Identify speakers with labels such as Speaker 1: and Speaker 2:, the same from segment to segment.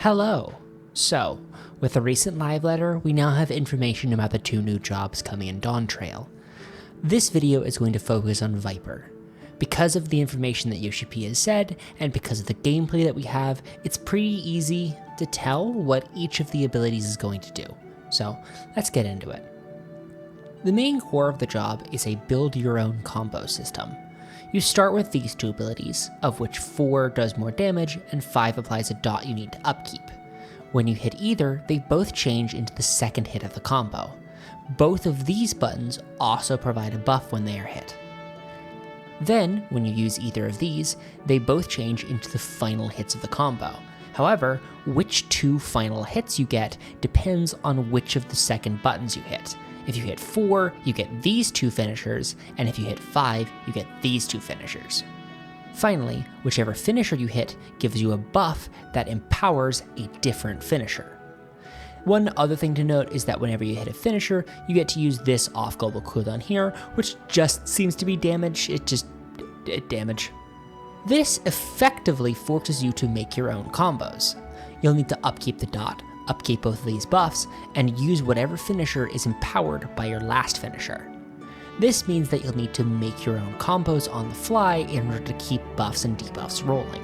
Speaker 1: Hello! So, with the recent live letter, we now have information about the 2 new jobs coming in Dawntrail. This video is going to focus on Viper. Because of the information that Yoshi P has said, and because of the gameplay that we have, it's pretty easy to tell what each of the abilities is going to do. So, let's get into it. The main core of the job is a build your own combo system. You start with these 2 abilities, of which 4 does more damage and 5 applies a dot you need to upkeep. When you hit either, they both change into the second hit of the combo. Both of these buttons also provide a buff when they are hit. Then, when you use either of these, they both change into the final hits of the combo. However, which 2 final hits you get depends on which of the second buttons you hit. If you hit 4, you get these 2 finishers, and if you hit 5, you get these 2 finishers. Finally, whichever finisher you hit gives you a buff that empowers a different finisher. One other thing to note is that whenever you hit a finisher, you get to use this off-global cooldown here, which just seems to be damage. Damage. This effectively forces you to make your own combos. You'll need to upkeep the dot, upkeep both of these buffs, and use whatever finisher is empowered by your last finisher. This means that you'll need to make your own combos on the fly in order to keep buffs and debuffs rolling.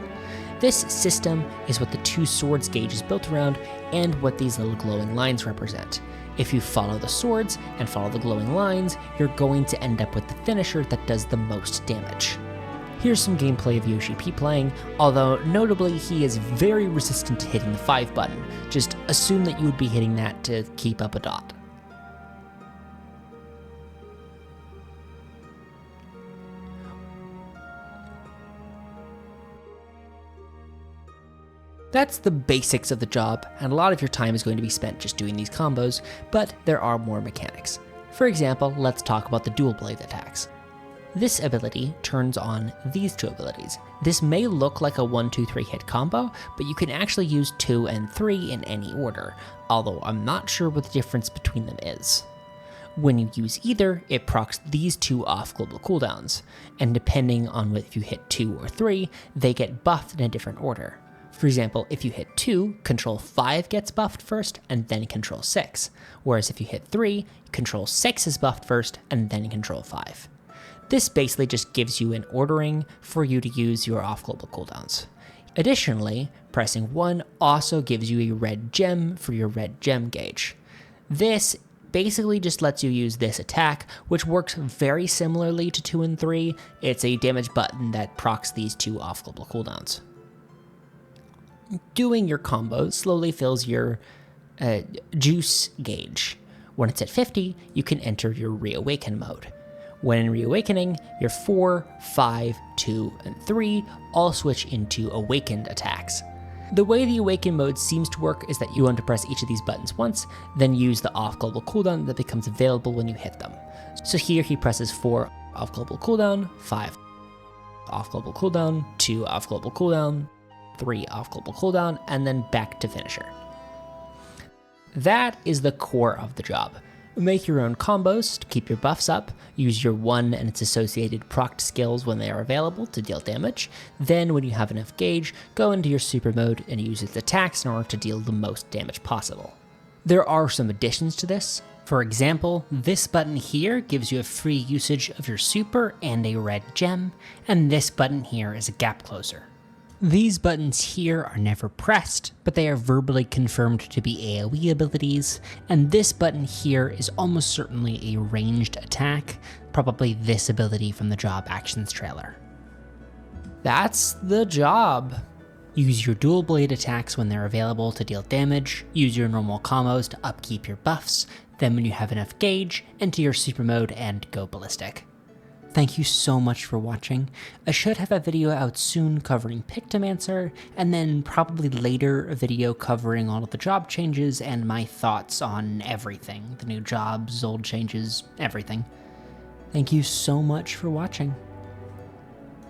Speaker 1: This system is what the 2 swords gauge is built around and what these little glowing lines represent. If you follow the swords and follow the glowing lines, you're going to end up with the finisher that does the most damage. Here's some gameplay of Yoshi P playing, although notably he is very resistant to hitting the 5 button. Just assume that you would be hitting that to keep up a dot. That's the basics of the job, and a lot of your time is going to be spent just doing these combos, but there are more mechanics. For example, let's talk about the dual blade attacks. This ability turns on these 2 abilities. This may look like a 1-2-3 hit combo, but you can actually use 2 and 3 in any order, although I'm not sure what the difference between them is. When you use either, it procs these 2 off global cooldowns, and depending on if you hit 2 or 3, they get buffed in a different order. For example, if you hit 2, Control 5 gets buffed first, and then Control 6, whereas if you hit 3, Control 6 is buffed first, and then Control 5. This basically just gives you an ordering for you to use your off-global cooldowns. Additionally, pressing 1 also gives you a red gem for your red gem gauge. This basically just lets you use this attack, which works very similarly to 2 and 3. It's a damage button that procs these 2 off-global cooldowns. Doing your combos slowly fills your juice gauge. When it's at 50, you can enter your reawaken mode. When in reawakening, your 4, 5, 2, and 3 all switch into awakened attacks. The way the awaken mode seems to work is that you want to press each of these buttons once, then use the off-global cooldown that becomes available when you hit them. So here he presses 4 off-global cooldown, 5 off-global cooldown, 2 off-global cooldown, 3 off-global cooldown, and then back to finisher. That is the core of the job. Make your own combos to keep your buffs up, use your 1 and its associated proc skills when they are available to deal damage, then when you have enough gauge, go into your super mode and use its attacks in order to deal the most damage possible. There are some additions to this. For example, this button here gives you a free usage of your super and a red gem, and this button here is a gap closer. These buttons here are never pressed, but they are verbally confirmed to be AoE abilities, and this button here is almost certainly a ranged attack, probably this ability from the job actions trailer. That's the job. Use your dual blade attacks when they're available to deal damage, use your normal combos to upkeep your buffs, then when you have enough gauge, enter your super mode and go ballistic. Thank you so much for watching. I should have a video out soon covering Pictomancer, and then probably later a video covering all of the job changes and my thoughts on everything. The new jobs, old changes, everything. Thank you so much for watching.